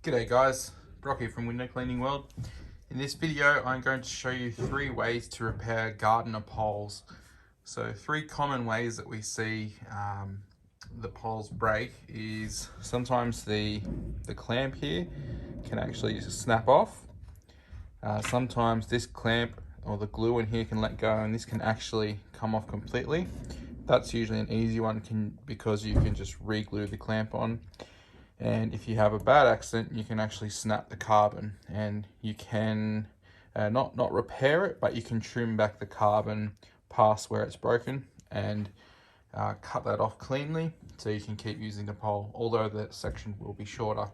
G'day guys, Brock here from Window Cleaning World. In this video I'm going to show you 3 ways to repair Gardiner poles. So 3 common ways that we see the poles break is sometimes the clamp here can actually just snap off. Sometimes this clamp or the glue in here can let go and this can actually come off completely. That's usually an easy one because you can just re-glue the clamp on. And if you have a bad accident, you can actually snap the carbon, and you can not repair it, but you can trim back the carbon past where it's broken and cut that off cleanly so you can keep using the pole, although the section will be shorter.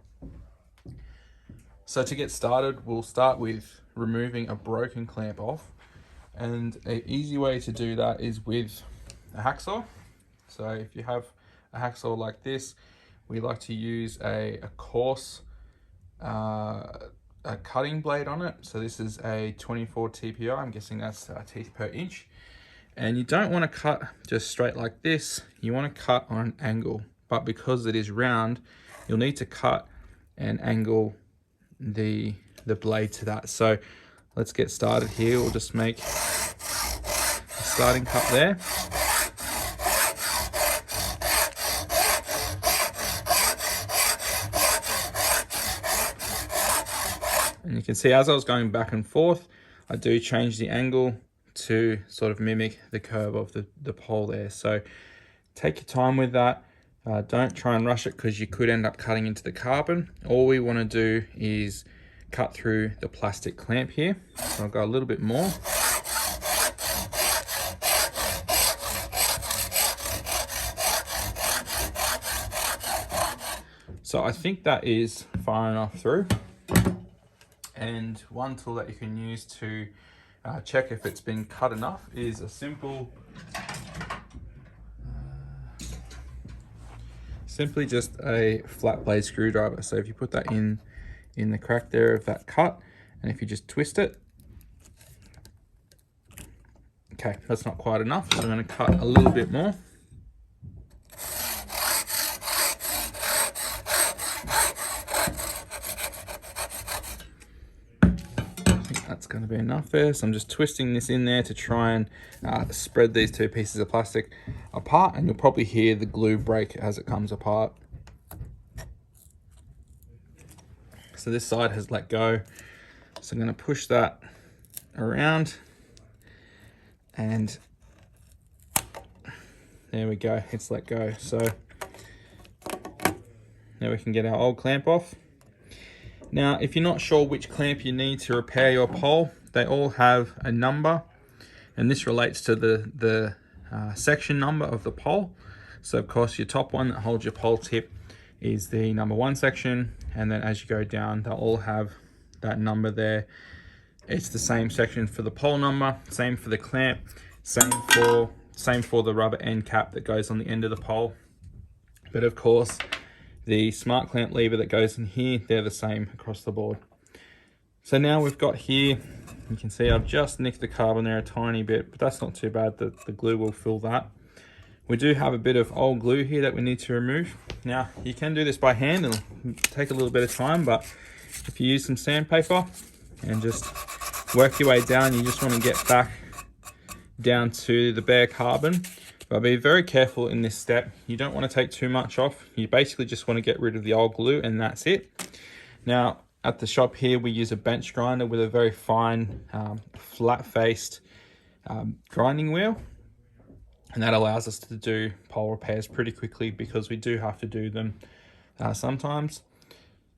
So to get started, we'll start with removing a broken clamp off, and an easy way to do that is with a hacksaw. So if you have a hacksaw like this, we like to use a coarse a cutting blade on it. So this is a 24 TPI, I'm guessing that's teeth per inch. And you don't want to cut just straight like this, you want to cut on an angle. But because it is round, you'll need to cut and angle the blade to that. So let's get started here. We'll just make a starting cut there. And you can see as I was going back and forth, I do change the angle to sort of mimic the curve of the pole there. So take your time with that. Don't try and rush it because you could end up cutting into the carbon. All we want to do is cut through the plastic clamp here. So I'll go a little bit more. So I think that is far enough through. And one tool that you can use to check if it's been cut enough is a simply just a flat blade screwdriver. So if you put that in the crack there of that cut, and if you just twist it, okay, that's not quite enough. So I'm going to cut a little bit more. That's going to be enough there. So I'm just twisting this in there to try and spread these 2 pieces of plastic apart, and you'll probably hear the glue break as it comes apart. So this side has let go, so I'm going to push that around, and there we go, it's let go. So now we can get our old clamp off. Now, if you're not sure which clamp you need to repair your pole, they all have a number, and this relates to the section number of the pole. So of course your top one that holds your pole tip is the number 1 section, and then as you go down, they'll all have that number there. It's the same section for the pole number, same for the clamp, same for the rubber end cap that goes on the end of the pole. But of course, the smart clamp lever that goes in here, they're the same across the board. So now we've got here, you can see I've just nicked the carbon there a tiny bit, but that's not too bad, the glue will fill that. We do have a bit of old glue here that we need to remove. Now, you can do this by hand, it'll take a little bit of time, but if you use some sandpaper and just work your way down, you just want to get back down to the bare carbon. But be very careful in this step. You don't want to take too much off. You basically just want to get rid of the old glue, and that's it. Now, at the shop here, we use a bench grinder with a very fine, flat-faced grinding wheel. And that allows us to do pole repairs pretty quickly because we do have to do them sometimes.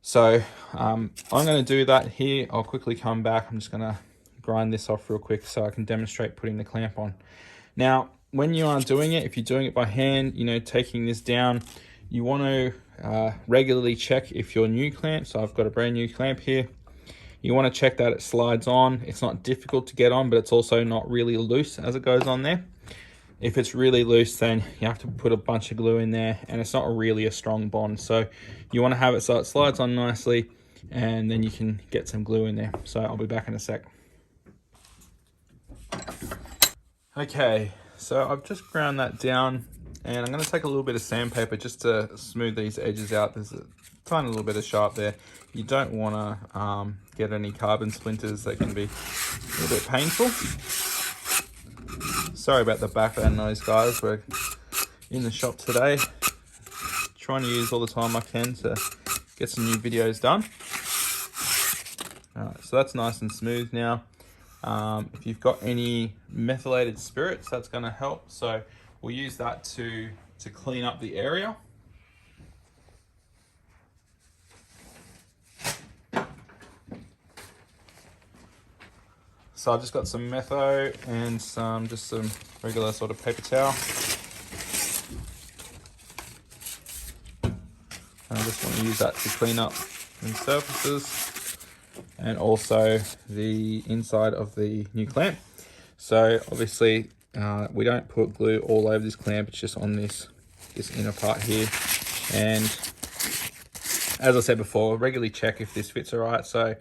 So I'm going to do that here. I'll quickly come back. I'm just going to grind this off real quick so I can demonstrate putting the clamp on. Now, when you are doing it, if you're doing it by hand, taking this down, you want to regularly check if your new clamp, so I've got a brand new clamp here, you want to check that it slides on. It's not difficult to get on, but it's also not really loose as it goes on there. If it's really loose, then you have to put a bunch of glue in there, and it's not really a strong bond. So you want to have it so it slides on nicely, and then you can get some glue in there. So I'll be back in a sec. Okay. So I've just ground that down, and I'm going to take a little bit of sandpaper just to smooth these edges out. There's tiny little bit of sharp there. You don't want to get any carbon splinters. That can be a little bit painful. Sorry about the background noise, guys. We're in the shop today, trying to use all the time I can to get some new videos done. Alright, so that's nice and smooth now. If you've got any methylated spirits, that's going to help. So we'll use that to clean up the area. So I've just got some metho and some regular sort of paper towel. And I just want to use that to clean up the surfaces and also the inside of the new clamp. So obviously we don't put glue all over this clamp, it's just on this inner part here. And as I said before, regularly check if this fits all right. So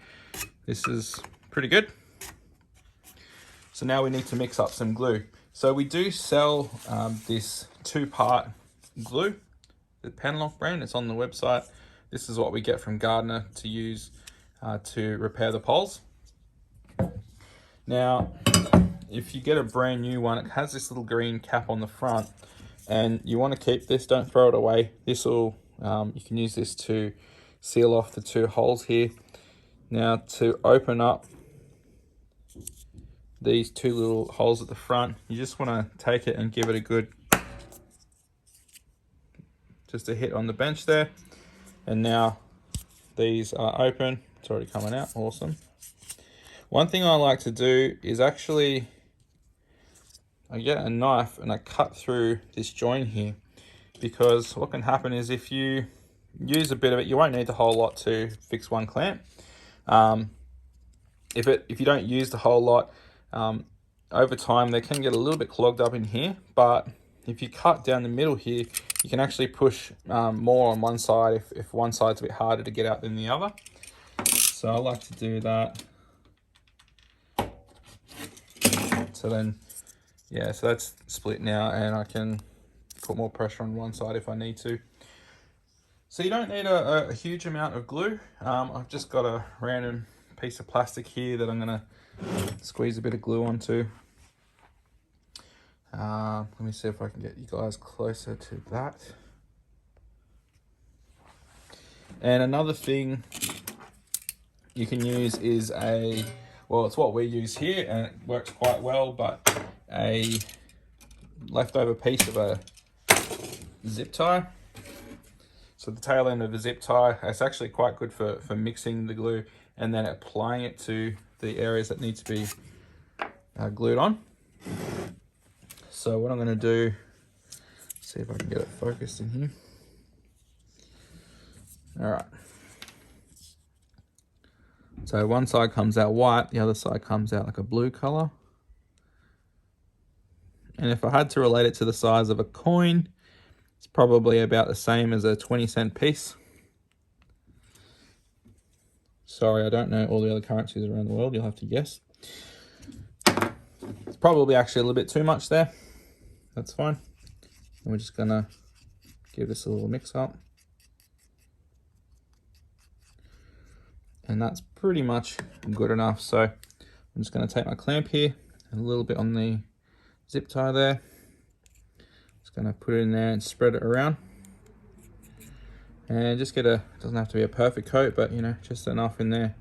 this is pretty good. So now we need to mix up some glue. So we do sell this 2-part glue, the Penlock brand. It's on the website. This is what we get from Gardiner to use to repair the poles. Now, if you get a brand new one, it has this little green cap on the front, and you want to keep this. Don't throw it away. This will you can use this to seal off the 2 holes here. Now, to open up these 2 little holes at the front, you just want to take it and give it a good, just a hit on the bench there. And now these are open. It's already coming out. Awesome. One thing I like to do is actually, I get a knife and I cut through this joint here, because what can happen is if you use a bit of it, you won't need the whole lot to fix one clamp. If you don't use the whole lot, over time they can get a little bit clogged up in here, but if you cut down the middle here, you can actually push more on one side if one side's a bit harder to get out than the other. So I like to do that. So then, yeah, so that's split now, and I can put more pressure on one side if I need to. So you don't need a huge amount of glue. I've just got a random piece of plastic here that I'm gonna squeeze a bit of glue onto. Let me see if I can get you guys closer to that. And another thing you can use is it's what we use here, and it works quite well, but a leftover piece of a zip tie. So the tail end of a zip tie, it's actually quite good for mixing the glue and then applying it to the areas that need to be glued on. So what I'm going to do, see if I can get it focused in here. All right. So one side comes out white, the other side comes out like a blue color. And if I had to relate it to the size of a coin, it's probably about the same as a 20-cent piece. Sorry, I don't know all the other currencies around the world, you'll have to guess. It's probably actually a little bit too much there. That's fine. And we're just gonna give this a little mix up. And that's pretty much good enough. So I'm just gonna take my clamp here, and a little bit on the zip tie there. Just gonna put it in there and spread it around. And just get doesn't have to be a perfect coat, but you know, just enough in there.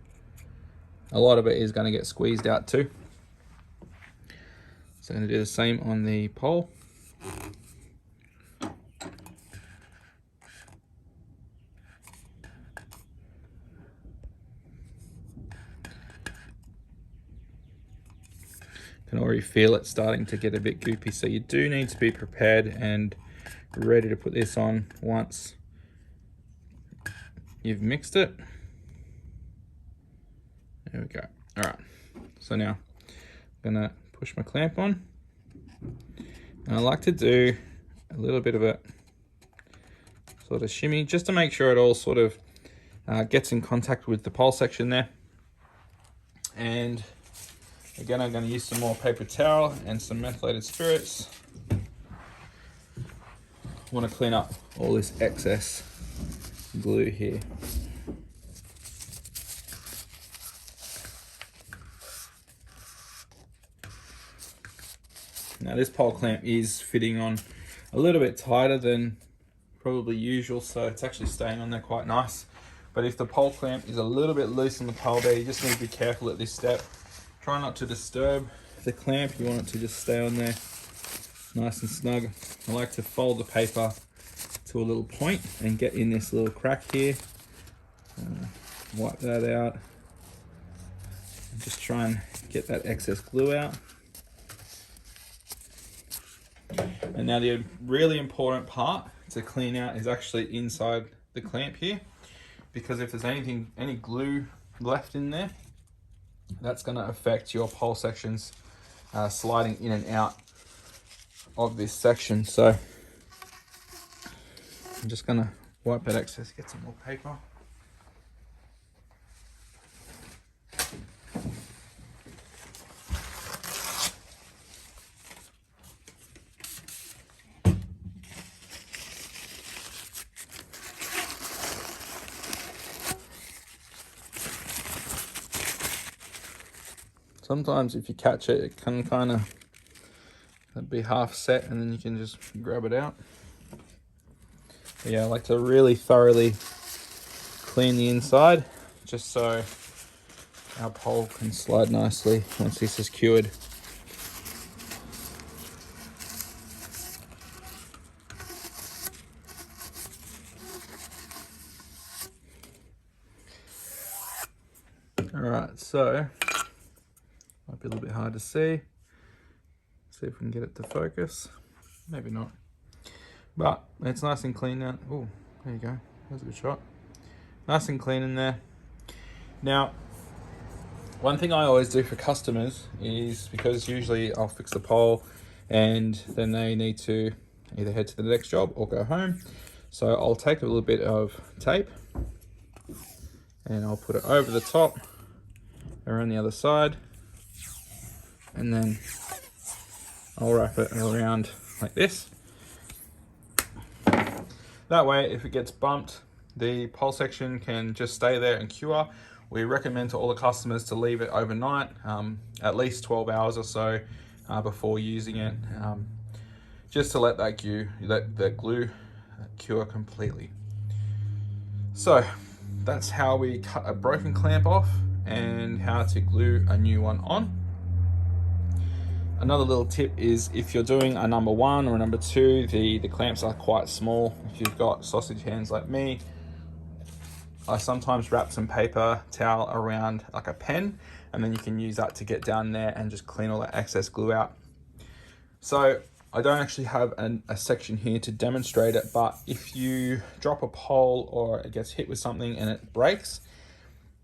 A lot of it is gonna get squeezed out too. So I'm gonna do the same on the pole. Can already feel it starting to get a bit goopy, so you do need to be prepared and ready to put this on once you've mixed it. There we go. All right, so now I'm gonna push my clamp on, and I like to do a little bit of a sort of shimmy just to make sure it all sort of gets in contact with the pole section there. And again, I'm going to use some more paper towel and some methylated spirits. I want to clean up all this excess glue here. Now this pole clamp is fitting on a little bit tighter than probably usual, so it's actually staying on there quite nice. But if the pole clamp is a little bit loose on the pole there, you just need to be careful at this step. Try not to disturb the clamp. You want it to just stay on there nice and snug. I like to fold the paper to a little point and get in this little crack here. Wipe that out. And just try and get that excess glue out. And now the really important part to clean out is actually inside the clamp here, because if there's any glue left in there, that's going to affect your pole sections sliding in and out of this section. So I'm just going to wipe that excess, get some more paper. Sometimes if you catch it, it can kind of be half set and then you can just grab it out. But yeah, I like to really thoroughly clean the inside just so our pole can slide nicely once this is cured. Alright, so might be a little bit hard to see. See if we can get it to focus. Maybe not. But it's nice and clean now. Oh, there you go. That's a good shot. Nice and clean in there. Now, one thing I always do for customers is, because usually I'll fix the pole and then they need to either head to the next job or go home. So I'll take a little bit of tape and I'll put it over the top, around the other side, and then I'll wrap it around like this. That way, if it gets bumped, the pole section can just stay there and cure. We recommend to all the customers to leave it overnight, at least 12 hours or so before using it, just to let that glue cure completely. So that's how we cut a broken clamp off and how to glue a new one on. Another little tip is, if you're doing a number 1 or a number 2, the clamps are quite small. If you've got sausage hands like me, I sometimes wrap some paper towel around like a pen, and then you can use that to get down there and just clean all that excess glue out. So I don't actually have a section here to demonstrate it, but if you drop a pole or it gets hit with something and it breaks,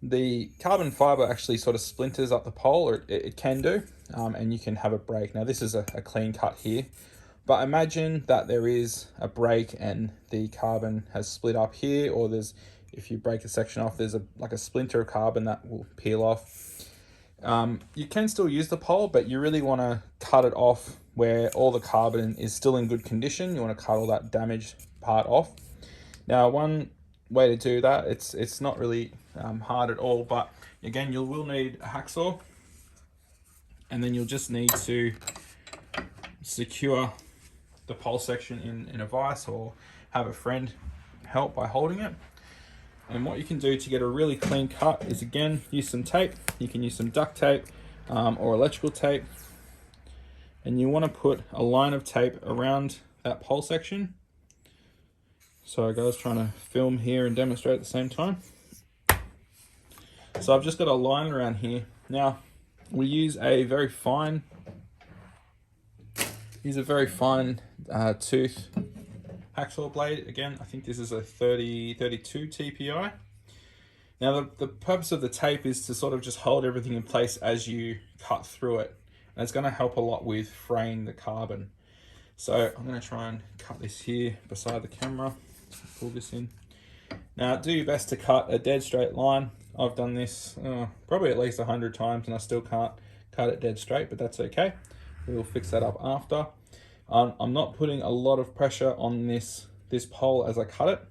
the carbon fiber actually sort of splinters up the pole, or it can do, and you can have a break. Now this is a clean cut here, but imagine that there is a break and the carbon has split up here, or if you break a section off, there's like a splinter of carbon that will peel off. You can still use the pole, but you really want to cut it off where all the carbon is still in good condition. You want to cut all that damaged part off. Now, one way to do that, it's not really hard at all, but again, you will need a hacksaw, and then you'll just need to secure the pole section in a vise, or have a friend help by holding it. And what you can do to get a really clean cut is, again, use some tape. You can use some duct tape or electrical tape, and you want to put a line of tape around that pole section. So guys, trying to film here and demonstrate at the same time. So I've just got a line around here. Now we use a very fine tooth hacksaw blade. Again, I think this is a 32 TPI. Now the purpose of the tape is to sort of just hold everything in place as you cut through it. And it's going to help a lot with fraying the carbon. So I'm going to try and cut this here beside the camera. Pull this in. Now do your best to cut a dead straight line. I've done this probably at least 100 times and I still can't cut it dead straight, but that's okay. We'll fix that up after. I'm not putting a lot of pressure on this pole as I cut it.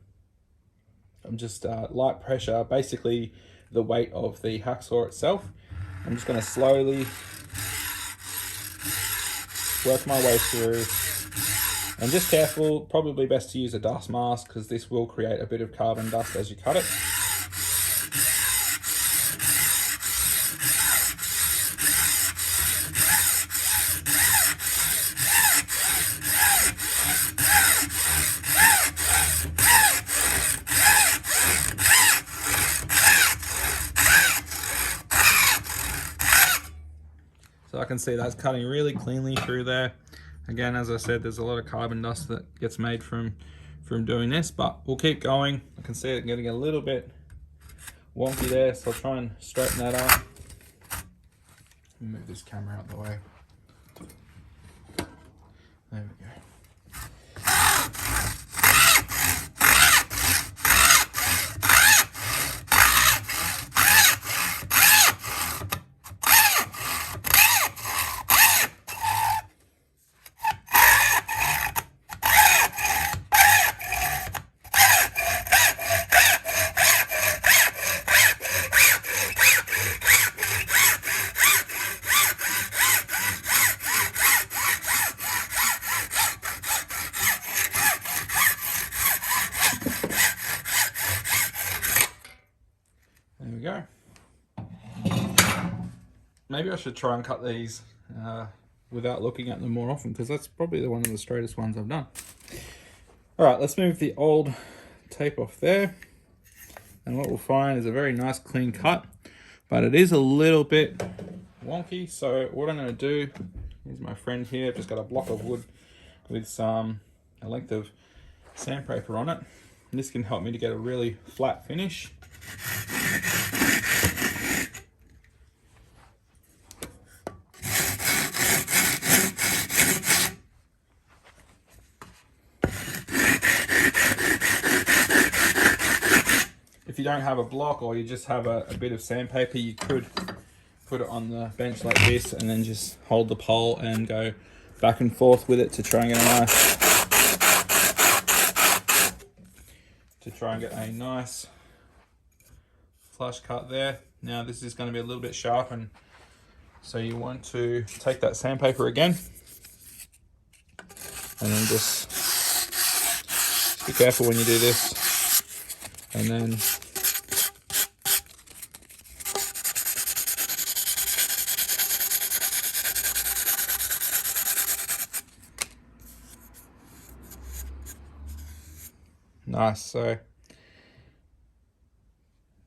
I'm just light pressure, basically the weight of the hacksaw itself. I'm just going to slowly work my way through, and just careful, probably best to use a dust mask because this will create a bit of carbon dust as you cut it. So I can see that's cutting really cleanly through there. Again, as I said, there's a lot of carbon dust that gets made from doing this, but we'll keep going. I can see it getting a little bit wonky there, so I'll try and straighten that up. Move this camera out of the way. There we go. There we go. Maybe I should try and cut these without looking at them more often, because that's probably one of the straightest ones I've done. All right, let's move the old tape off there. And what we'll find is a very nice clean cut, but it is a little bit wonky. So what I'm going to do, here's my friend here, I've just got a block of wood with a length of sandpaper on it. And this can help me to get a really flat finish. If you don't have a block or you just have a bit of sandpaper, you could put it on the bench like this and then just hold the pole and go back and forth with it to try and get a nice flush cut there. Now this is going to be a little bit sharp, and so you want to take that sandpaper again and then just be careful when you do this, and then nice. So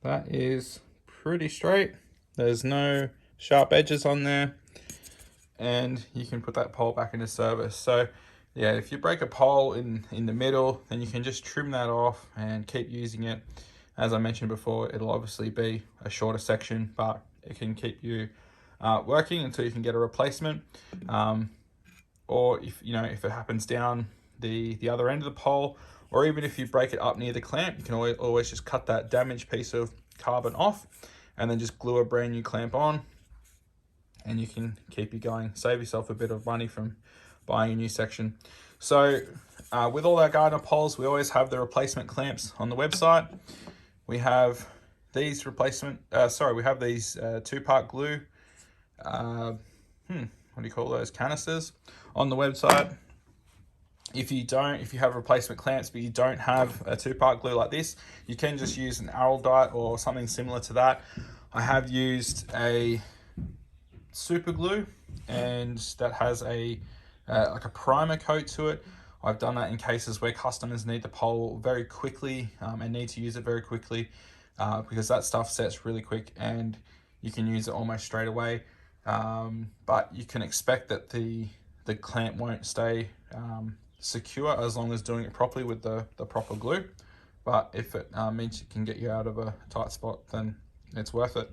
that is pretty straight. There's no sharp edges on there, and you can put that pole back into service. So yeah, if you break a pole in the middle, then you can just trim that off and keep using it. As I mentioned before, it'll obviously be a shorter section, but it can keep you working until you can get a replacement. Or if it happens down the other end of the pole, or even if you break it up near the clamp, you can always just cut that damaged piece of carbon off and then just glue a brand new clamp on, and you can keep you going. Save yourself a bit of money from buying a new section. So with all our Gardiner poles, we always have the replacement clamps on the website. We have these we have these two-part glue, what do you call those, canisters on the website. If you have replacement clamps but you don't have a two-part glue like this, you can just use an araldite or something similar to that. I have used a super glue, and that has like a primer coat to it. I've done that in cases where customers need the pole very quickly and need to use it very quickly because that stuff sets really quick and you can use it almost straight away. But you can expect that the clamp won't stay secure as long as doing it properly with the proper glue. But if it means it can get you out of a tight spot, then it's worth it.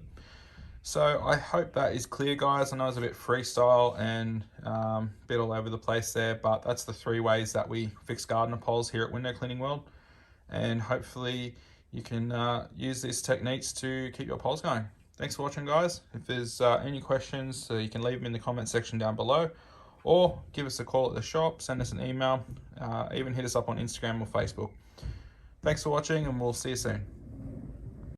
So I hope that is clear, guys. I know it's a bit freestyle and a bit all over the place there, but that's the 3 ways that we fix Gardiner poles here at Window Cleaning World. And hopefully you can use these techniques to keep your poles going. Thanks for watching, guys. If there's any questions, you can leave them in the comment section down below, or give us a call at the shop, send us an email, even hit us up on Instagram or Facebook. Thanks for watching, and we'll see you soon.